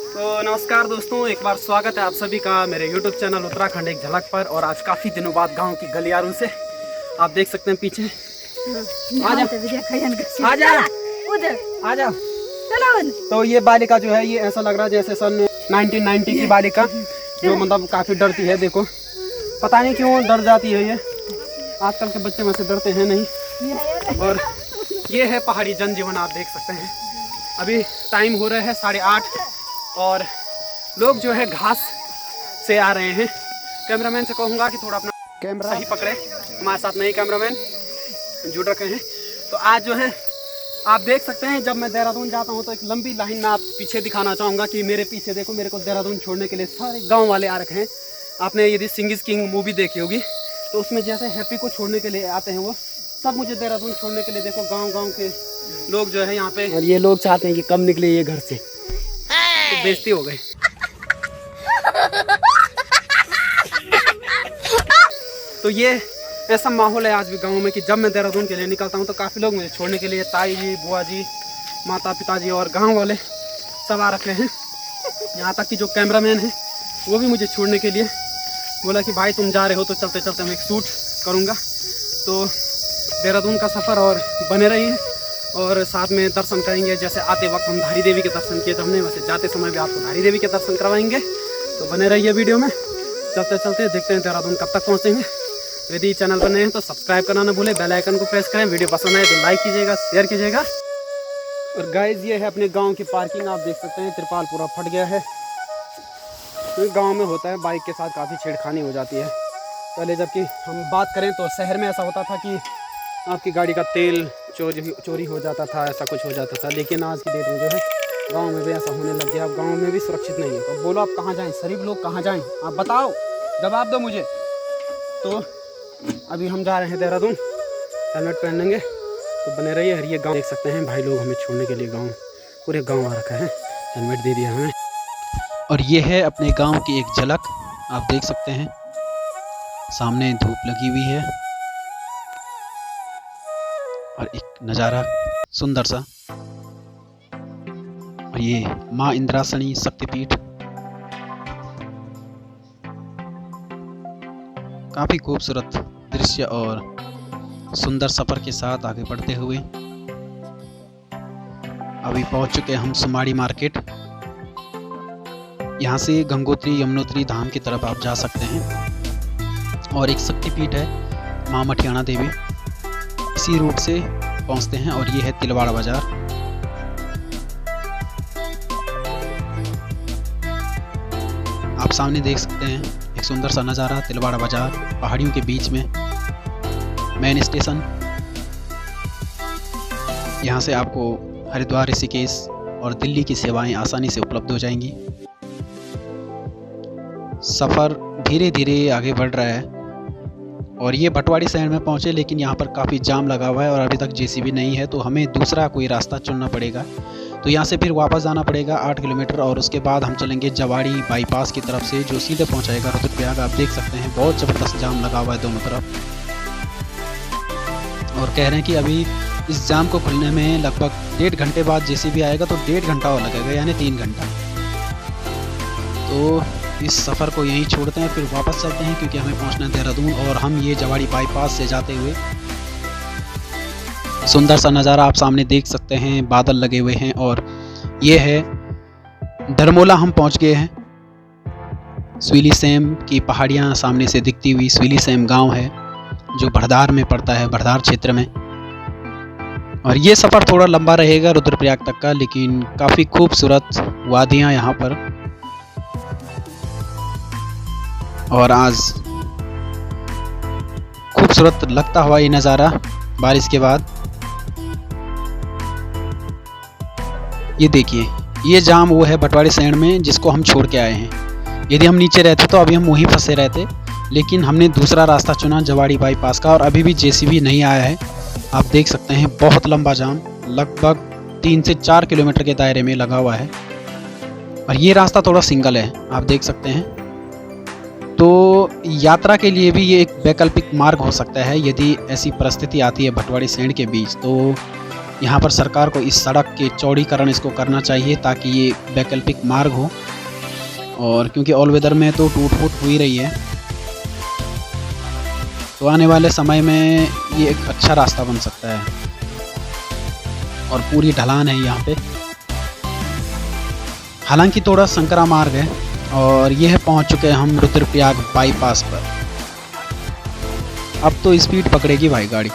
तो नमस्कार दोस्तों, एक बार स्वागत है आप सभी का मेरे YouTube चैनल उत्तराखंड एक झलक पर। और आज काफ़ी दिनों बाद गांव की गलियारों से आप देख सकते हैं पीछे। आजा। तो ये बालिका जो है ये ऐसा लग रहा है जैसे सन 1990 की बालिका, जो मतलब काफ़ी डरती है। देखो पता नहीं क्यों डर जाती है ये, आजकल के बच्चे वैसे डरते हैं नहीं। और ये है पहाड़ी जनजीवन, आप देख सकते हैं। अभी टाइम हो रहा है 8:30 और लोग जो है घास से आ रहे हैं। कैमरामैन से कहूँगा कि थोड़ा अपना कैमरा ही पकड़े, हमारे साथ नए कैमरामैन जुड़ रखे हैं। तो आज जो है आप देख सकते हैं, जब मैं देहरादून जाता हूँ तो एक लंबी लाइन में आप पीछे दिखाना चाहूँगा कि मेरे पीछे देखो, मेरे को देहरादून छोड़ने के लिए सारे गाँव वाले आ रखे हैं। आपने यदि सिंग इज किंग मूवी देखी होगी तो उसमें जैसे हैप्पी को छोड़ने के लिए आते हैं, वो सब मुझे देहरादून छोड़ने के लिए देखो गाँव के लोग जो है यहाँ पे। और ये लोग चाहते हैं कि कम निकले ये घर से, तो बेइज्जती हो गई। तो ये ऐसा माहौल है आज भी गांव में कि जब मैं देहरादून के लिए निकलता हूँ तो काफ़ी लोग मुझे छोड़ने के लिए, ताई जी, बुआ जी, माता पिताजी और गांव वाले सब आ रखे हैं। यहाँ तक कि जो कैमरामैन है वो भी मुझे छोड़ने के लिए बोला कि भाई तुम जा रहे हो तो चलते चलते मैं एक शूट करूँगा। तो देहरादून का सफ़र और बने रही है और साथ में दर्शन करेंगे। जैसे आते वक्त हम धारी देवी के दर्शन किए तो हमने, वैसे जाते समय भी आपको धारी देवी के दर्शन करवाएंगे। तो बने रहिए वीडियो में, चलते चलते देखते हैं देहरादून कब तक पहुँचेंगे। यदि चैनल पर नए हैं तो सब्सक्राइब करना ना भूलें, बेल आइकन को प्रेस करें। वीडियो पसंद आए तो लाइक कीजिएगा, शेयर कीजिएगा। और गाइस ये है अपने गांव की पार्किंग, आप देख सकते हैं तिरपाल पूरा फट गया है। तो गांव में होता है बाइक के साथ काफ़ी छेड़खानी हो जाती है। पहले जबकि हम बात करें तो शहर में ऐसा होता था कि आपकी गाड़ी का तेल चोरी हो जाता था, ऐसा कुछ हो जाता था। लेकिन आज की डेट में जो है गांव में भी ऐसा होने लग गया। अब गांव में भी सुरक्षित नहीं है। तो बोलो आप कहाँ जाएं, शरीफ लोग कहाँ जाएं, आप बताओ, जवाब दो मुझे। तो अभी हम जा रहे हैं देहरादून, हेलमेट पहन लेंगे। तो बने रहिए। हर ये गाँव देख सकते हैं, भाई लोग हमें छोड़ने के लिए गाँव, पूरे गाँव आ रखा है, हेलमेट दे दिया हमें। और ये है अपने गांव की एक झलक, आप देख सकते हैं। सामने धूप लगी हुई है और एक नज़ारा सुंदर सा। और ये माँ इंद्रासनी शक्तिपीठ, काफ़ी खूबसूरत दृश्य और सुंदर सफ़र के साथ आगे बढ़ते हुए अभी पहुंच चुके हम सुमाड़ी मार्केट। यहाँ से गंगोत्री यमुनोत्री धाम की तरफ आप जा सकते हैं। और एक शक्तिपीठ है माँ मठियाना देवी, इसी रूट से पहुँचते हैं। और ये है तिलवाड़ा बाज़ार। आप सामने देख सकते हैं एक सुंदर सा नज़ारा, तिलवाड़ा बाज़ार, पहाड़ियों के बीच में मेन स्टेशन। यहाँ से आपको हरिद्वार, ऋषिकेश और दिल्ली की सेवाएं आसानी से उपलब्ध हो जाएंगी। सफ़र धीरे धीरे आगे बढ़ रहा है और ये भटवाड़ी शहर में पहुँचे, लेकिन यहाँ पर काफ़ी जाम लगा हुआ है और अभी तक जेसीबी नहीं है। तो हमें दूसरा कोई रास्ता चुनना पड़ेगा। तो यहाँ से फिर वापस जाना पड़ेगा 8 किलोमीटर और उसके बाद हम चलेंगे जवाड़ी बाईपास की तरफ से, जो सीधे पहुँचाएगा रुद्रप्रयाग। आप देख सकते हैं बहुत ज़बरदस्त जाम लगा हुआ है दोनों तरफ। और कह रहे हैं कि अभी इस जाम को खुलने में लगभग 1.5 घंटे बाद जेसीबी आएगा, तो 1.5 घंटा और लगेगा, यानी 3 घंटा। तो इस सफ़र को यहीं छोड़ते हैं, फिर वापस चलते हैं क्योंकि हमें पहुंचना है देहरादून। और हम ये जवाड़ी बाईपास से जाते हुए सुंदर सा नज़ारा आप सामने देख सकते हैं, बादल लगे हुए हैं। और ये है धर्मोला, हम पहुंच गए हैं। स्विलीसेम की पहाड़ियां सामने से दिखती हुई स्विलीसेम गांव है जो भड़दार में पड़ता है, भड़दार क्षेत्र में। और ये सफ़र थोड़ा लंबा रहेगा रुद्रप्रयाग तक का, लेकिन काफ़ी खूबसूरत वादियाँ यहाँ पर। और आज खूबसूरत लगता हुआ ये नज़ारा बारिश के बाद। ये देखिए, ये जाम वो है भटवाड़ी शहर में जिसको हम छोड़ के आए हैं। यदि हम नीचे रहते तो अभी हम वहीं फंसे रहते, लेकिन हमने दूसरा रास्ता चुना जवाड़ी बाईपास का। और अभी भी जेसीबी नहीं आया है। आप देख सकते हैं बहुत लंबा जाम, लगभग 3 से 4 किलोमीटर के दायरे में लगा हुआ है। और ये रास्ता थोड़ा सिंगल है, आप देख सकते हैं। तो यात्रा के लिए भी ये एक वैकल्पिक मार्ग हो सकता है यदि ऐसी परिस्थिति आती है भटवाड़ी शहर के बीच। तो यहाँ पर सरकार को इस सड़क के चौड़ीकरण इसको करना चाहिए ताकि ये वैकल्पिक मार्ग हो, और क्योंकि ऑल वेदर में तो टूट फूट हो ही रही है, तो आने वाले समय में ये एक अच्छा रास्ता बन सकता है। और पूरी ढलान है यहाँ पे, हालांकि थोड़ा संकरा मार्ग है। और यह पहुँच चुके हैं हम रुद्रप्रयाग बाईपास पर। अब तो स्पीड पकड़ेगी भाई गाड़ी।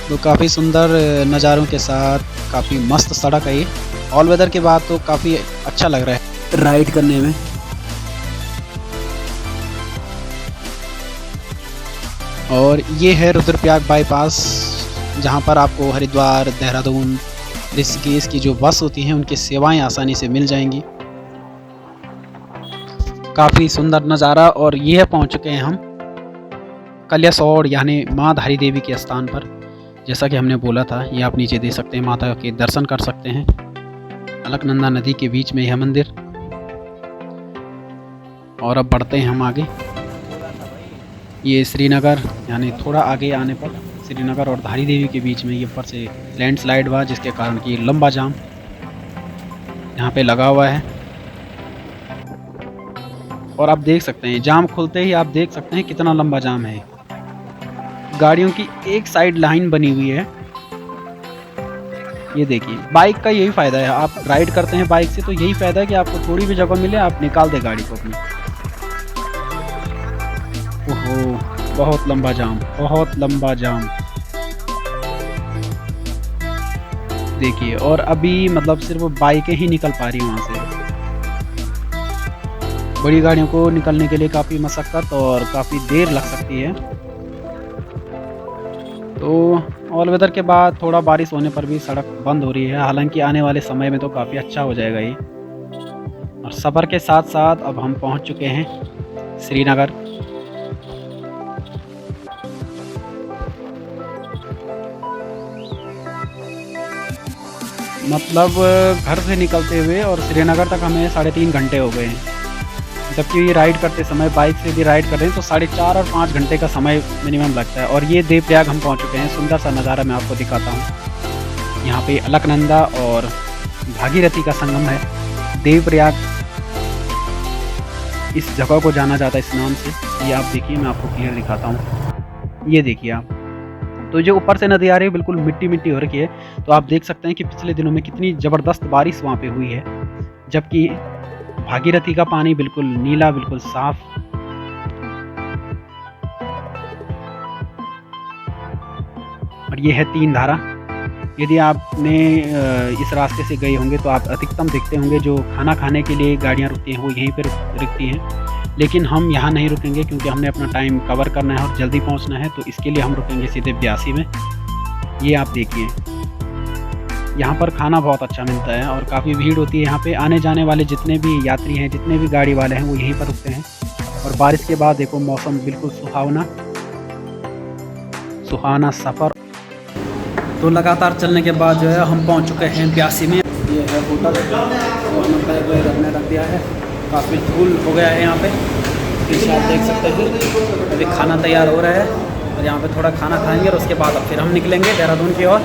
तो काफ़ी सुंदर नज़ारों के साथ काफ़ी मस्त सड़क है ये। ऑल वेदर के बाद तो काफ़ी अच्छा लग रहा है राइड करने में। और ये है रुद्रप्रयाग बाईपास, जहाँ पर आपको हरिद्वार, देहरादून, ऋषिकेश की जो बस होती हैं उनकी सेवाएं आसानी से मिल जाएंगी। काफ़ी सुंदर नज़ारा। और यह पहुँच चुके हैं हम कल्यासौड़ यानी माँ धारी देवी के स्थान पर। जैसा कि हमने बोला था, ये आप नीचे देख सकते हैं, माता के दर्शन कर सकते हैं। अलकनंदा नदी के बीच में यह मंदिर। और अब बढ़ते हैं हम आगे। ये श्रीनगर यानी थोड़ा आगे आने पर श्रीनगर और धारी देवी के बीच में ये ऊपर से लैंडस्लाइड हुआ, जिसके कारण कि लंबा जाम यहाँ पे लगा हुआ है। और आप देख सकते हैं जाम खुलते ही आप देख सकते हैं कितना लंबा जाम है। गाड़ियों की एक साइड लाइन बनी हुई है। ये देखिए, बाइक का यही फ़ायदा है, आप राइड करते हैं बाइक से तो यही फ़ायदा है कि आपको थोड़ी भी जगह मिले आप निकाल दे गाड़ी को अपनी। ओहो, बहुत लंबा जाम, बहुत लंबा जाम देखिए। और अभी मतलब सिर्फ बाइकें ही निकल पा रही हैं वहाँ से। बड़ी गाड़ियों को निकलने के लिए काफ़ी मशक्क़त और काफ़ी देर लग सकती है। तो ऑल वेदर के बाद थोड़ा बारिश होने पर भी सड़क बंद हो रही है, हालांकि आने वाले समय में तो काफ़ी अच्छा हो जाएगा ये। और सफ़र के साथ साथ अब हम पहुंच चुके हैं श्रीनगर। मतलब घर से निकलते हुए और श्रीनगर तक हमें 3.5 घंटे हो गए हैं। जबकि ये राइड करते समय बाइक से भी राइड कर रहे हैं तो 4.5 और 5 घंटे का समय मिनिमम लगता है। और ये देवप्रयाग हम पहुंच चुके हैं। सुंदर सा नज़ारा मैं आपको दिखाता हूँ। यहाँ पे अलकनंदा और भागीरथी का संगम है। देवप्रयाग इस जगह को जाना जाता है इस नाम से। ये आप देखिए, मैं आपको क्लियर दिखाता हूँ। ये देखिए आप, तो जो ऊपर से नदी आ रही है बिल्कुल मिट्टी मिट्टी हो रखी है। तो आप देख सकते हैं कि पिछले दिनों में कितनी ज़बरदस्त बारिश वहाँ पे हुई है, जबकि भागीरथी का पानी बिल्कुल नीला, बिल्कुल साफ। और ये है 3 धारा। यदि आपने इस रास्ते से गए होंगे तो आप अधिकतम देखते होंगे जो खाना खाने के लिए गाड़ियाँ रुकती हैं वो यहीं पर रुकती हैं। लेकिन हम यहाँ नहीं रुकेंगे क्योंकि हमने अपना टाइम कवर करना है और जल्दी पहुँचना है, तो इसके लिए हम रुकेंगे सीधे ब्यासी में। ये आप देखिए, यहाँ पर खाना बहुत अच्छा मिलता है और काफ़ी भीड़ होती है यहाँ पे। आने जाने वाले जितने भी यात्री हैं, जितने भी गाड़ी वाले हैं, वो यहीं पर रुकते हैं। और बारिश के बाद देखो मौसम बिल्कुल सुहाना सफ़र। तो लगातार चलने के बाद जो है हम पहुँच चुके हैं ब्यासी में। ये है होटल, तो हमने बैग हमने रख दिया है। काफ़ी धूल हो गया है यहाँ पे, पीछे आप देख सकते हैं। अभी खाना तैयार हो रहा है और यहाँ पे थोड़ा खाना खाएंगे और उसके बाद अब फिर हम निकलेंगे देहरादून की ओर।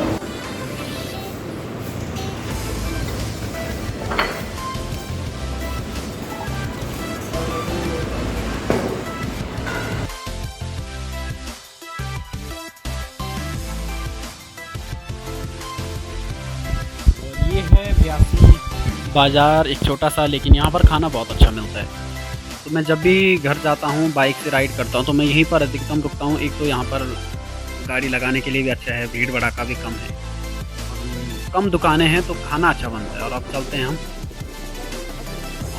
ये है ब्यासी बाज़ार, एक छोटा सा, लेकिन यहाँ पर खाना बहुत अच्छा मिलता है। तो मैं जब भी घर जाता हूँ बाइक से राइड करता हूँ तो मैं यहीं पर अधिकतम रुकता हूँ। एक तो यहाँ पर गाड़ी लगाने के लिए भी अच्छा है, भीड़ भड़ाका भी कम है, कम दुकानें हैं तो खाना अच्छा बनता है। और अब चलते हैं हम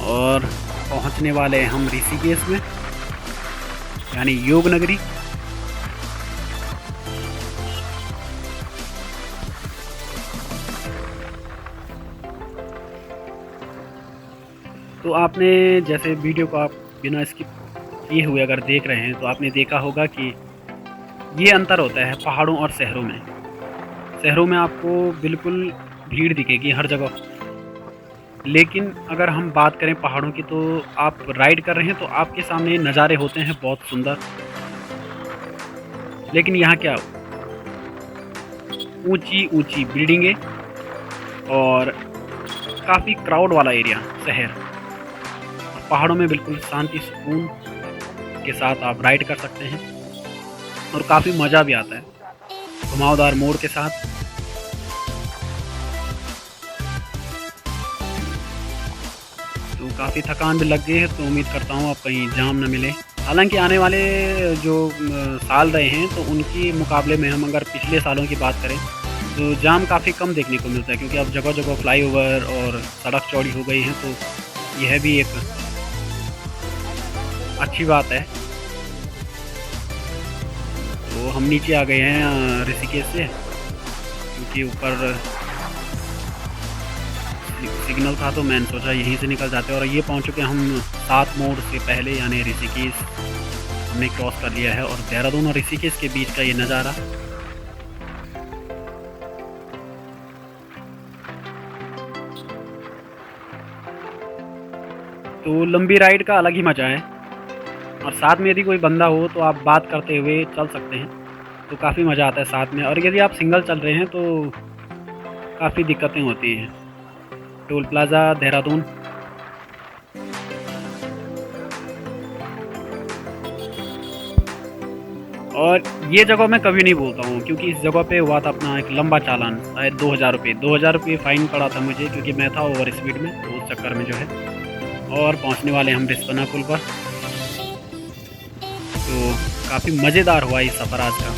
और पहुँचने वाले हैं हम ऋषिकेश में, यानी योग नगरी। तो आपने जैसे वीडियो को आप बिना स्किप किए हुए अगर देख रहे हैं तो आपने देखा होगा कि ये अंतर होता है पहाड़ों और शहरों में। शहरों में आपको बिल्कुल भीड़ दिखेगी हर जगह, लेकिन अगर हम बात करें पहाड़ों की तो आप राइड कर रहे हैं तो आपके सामने नज़ारे होते हैं बहुत सुंदर। लेकिन यहाँ क्या ऊंची ऊंची बिल्डिंगें और काफ़ी क्राउड वाला एरिया शहर। पहाड़ों में बिल्कुल शांति सुकून के साथ आप राइड कर सकते हैं और काफ़ी मज़ा भी आता है घुमावदार मोड़ के साथ। तो काफ़ी थकान भी लग गई है, तो उम्मीद करता हूँ अब कहीं जाम न मिले। हालांकि आने वाले जो साल रहे हैं तो उनके मुकाबले में हम अगर पिछले सालों की बात करें तो जाम काफ़ी कम देखने को मिलता है, क्योंकि अब जगह जगह फ्लाईओवर और सड़क चौड़ी हो गई है, तो यह भी एक अच्छी बात है। तो हम नीचे आ गए हैं ऋषिकेश से, क्योंकि ऊपर सिग्नल था तो मैंने सोचा यहीं से निकल जाते हैं। और ये पहुंच चुके हम 7 मोड़ से पहले, यानी ऋषिकेश हमने क्रॉस कर लिया है। और देहरादून और ऋषिकेश के बीच का ये नज़ारा तो लंबी राइड का अलग ही मज़ा है। और साथ में यदि कोई बंदा हो तो आप बात करते हुए चल सकते हैं, तो काफ़ी मज़ा आता है साथ में। और यदि आप सिंगल चल रहे हैं तो काफ़ी दिक्कतें होती हैं। टोल प्लाज़ा देहरादून, और ये जगह मैं कभी नहीं भूलता हूँ, क्योंकि इस जगह पे हुआ था अपना एक लंबा चालान, शायद 2000 रुपये फ़ाइन पड़ा था मुझे, क्योंकि मैं था ओवर स्पीड में, तो उस चक्कर में जो है। और पहुँचने वाले हम रिस्पना पुल पर। तो काफ़ी मज़ेदार हुआ ये सफ़र आज का।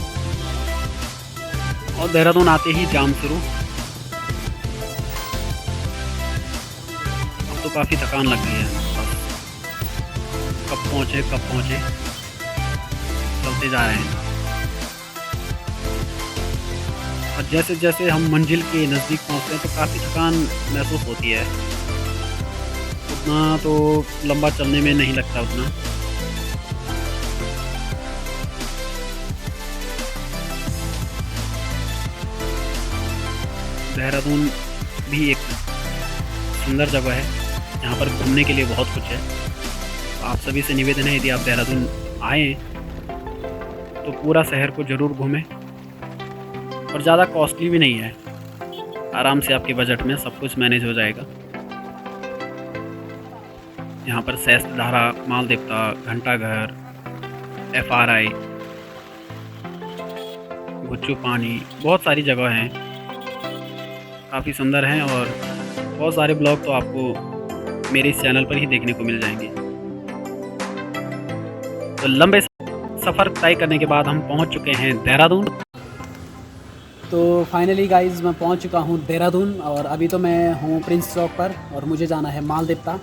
और देहरादून आते ही जाम शुरू। अब तो काफ़ी थकान लग गई है, कब पहुँचे चलते जा रहे हैं। और जैसे जैसे हम मंजिल के नज़दीक पहुँचते हैं तो काफ़ी थकान महसूस होती है। उतना तो लंबा चलने में नहीं लगता उतना। देहरादून भी एक सुंदर जगह है, यहाँ पर घूमने के लिए बहुत कुछ है। आप सभी से निवेदन है, यदि आप देहरादून आएँ तो पूरा शहर को ज़रूर घूमें। और ज़्यादा कॉस्टली भी नहीं है, आराम से आपके बजट में सब कुछ मैनेज हो जाएगा। यहाँ पर सहस्त्रधारा, माल देवता, घंटाघर, FRI, गुच्चू पानी, बहुत सारी जगह हैं, काफ़ी सुंदर हैं। और बहुत सारे ब्लॉग तो आपको मेरे इस चैनल पर ही देखने को मिल जाएंगे। तो लंबे सफ़र तय करने के बाद हम पहुंच चुके हैं देहरादून। तो फाइनली गाइज मैं पहुंच चुका हूं देहरादून, और अभी तो मैं हूं प्रिंस चौक पर, और मुझे जाना है माल देवता।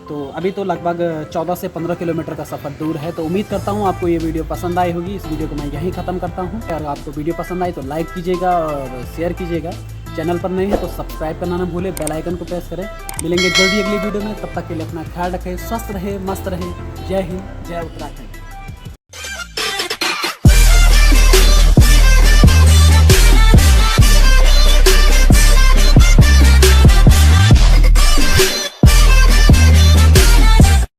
तो अभी तो लगभग 14 से 15 किलोमीटर का सफ़र दूर है। तो उम्मीद करता हूं आपको ये वीडियो पसंद आई होगी। इस वीडियो को मैं यहीं ख़त्म करता हूं। अगर आपको वीडियो पसंद आई तो लाइक कीजिएगा और शेयर कीजिएगा। चैनल पर नहीं है तो सब्सक्राइब करना ना भूलें, बेल आइकन को प्रेस करें। मिलेंगे जल्दी अगली वीडियो में, तब तक के लिए अपना ख्याल रखें, स्वस्थ रहे, मस्त रहे। जय हिंद, जय उत्तराखंड।